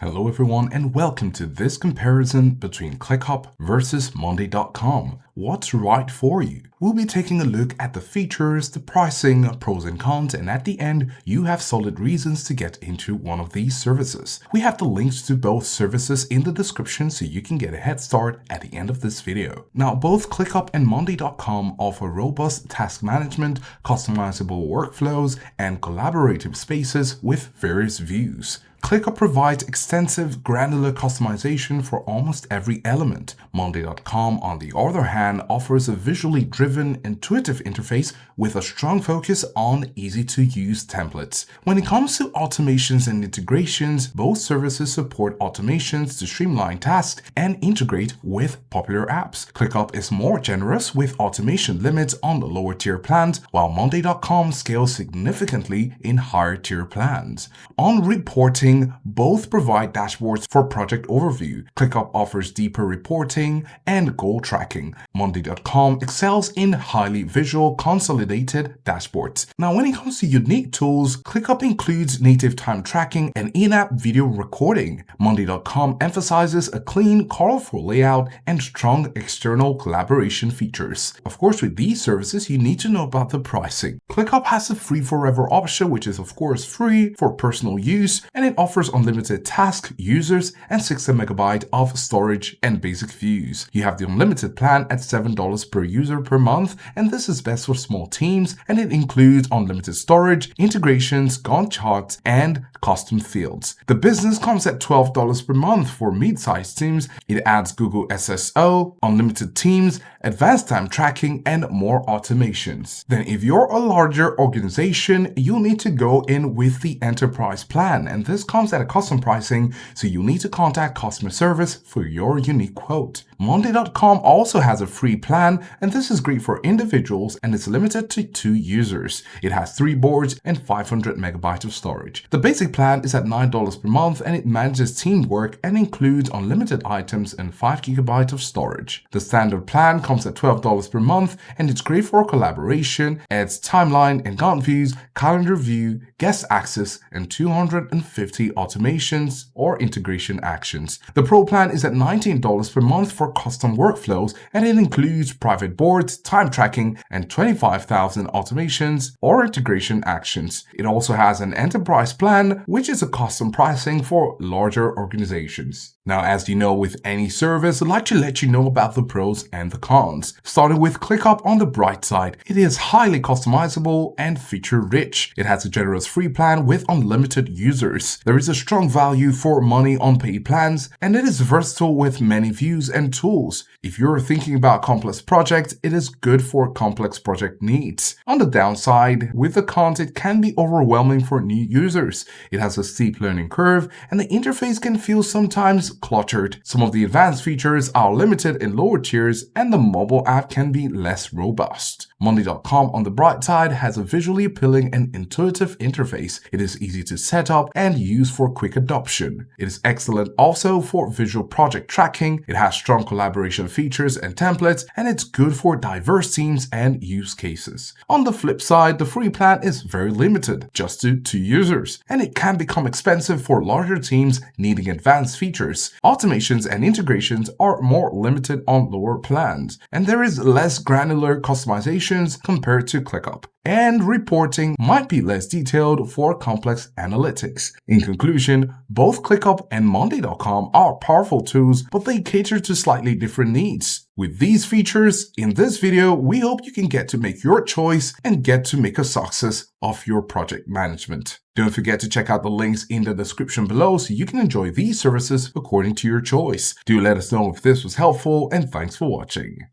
Hello everyone and welcome to this comparison between ClickUp versus Monday.com. What's right for you? We'll be taking a look at the features, the pricing, pros and cons, and at the end, you have solid reasons to get into one of these services. We have the links to both services in the description so you can get a head start at the end of this video. Now, both ClickUp and Monday.com offer robust task management, customizable workflows, and collaborative spaces with various views. ClickUp provides extensive granular customization for almost every element. Monday.com, on the other hand, offers a visually driven, intuitive interface with a strong focus on easy-to-use templates. When it comes to automations and integrations, both services support automations to streamline tasks and integrate with popular apps. ClickUp is more generous with automation limits on the lower tier plans, while Monday.com scales significantly in higher tier plans. On reporting, both provide dashboards for project overview. ClickUp offers deeper reporting and goal tracking. Monday.com excels in highly visual, consolidated dashboards. Now, when it comes to unique tools, ClickUp includes native time tracking and in-app video recording. Monday.com emphasizes a clean, colorful layout and strong external collaboration features. Of course, with these services, you need to know about the pricing. ClickUp has a free forever option, which is of course free for personal use, and it offers unlimited task, users, and 60 MB of storage and basic views. You have the unlimited plan at $7 per user per month, and this is best for small teams, and it includes unlimited storage, integrations, Gantt charts, and custom fields. The business comes at $12 per month for mid-sized teams. It adds Google SSO, unlimited teams, advanced time tracking, and more automations. Then if you're a larger organization, you'll need to go in with the enterprise plan, and this comes at a custom pricing, so you need to contact customer service for your unique quote. Monday.com also has a free plan, and this is great for individuals and it's limited to 2 users. It has 3 boards and 500 MB of storage. The basic plan is at $9 per month and it manages teamwork and includes unlimited items and 5 GB of storage. The standard plan comes at $12 per month and it's great for collaboration, adds timeline and Gantt views, calendar view, guest access, and 250 automations or integration actions. The Pro plan is at $19 per month for custom workflows, and it includes private boards, time tracking, and 25,000 automations or integration actions. It also has an enterprise plan, which is a custom pricing for larger organizations. Now, as you know, with any service, I'd like to let you know about the pros and the cons. Starting with ClickUp, on the bright side, it is highly customizable and feature-rich. It has a generous free plan with unlimited users. There is a strong value for money on paid plans, and it is versatile with many views and tools. If you're thinking about complex projects, it is good for complex project needs. On the downside, with the cons, it can be overwhelming for new users. It has a steep learning curve, and the interface can feel sometimes cluttered. Some of the advanced features are limited in lower tiers, and the mobile app can be less robust. Monday.com, on the bright side, has a visually appealing and intuitive interface. It is easy to set up and use for quick adoption. It is excellent also for visual project tracking. It has strong collaboration features and templates, and it's good for diverse teams and use cases. On the flip side, the free plan is very limited, just to 2 users, and it can become expensive for larger teams needing advanced features. Automations and integrations are more limited on lower plans, and there is less granular customization compared to ClickUp. And reporting might be less detailed for complex analytics. In conclusion, both ClickUp and Monday.com are powerful tools, but they cater to slightly different needs. With these features in this video, we hope you can get to make your choice and get to make a success of your project management. Don't forget to check out the links in the description below so you can enjoy these services according to your choice. Do let us know if this was helpful, and thanks for watching.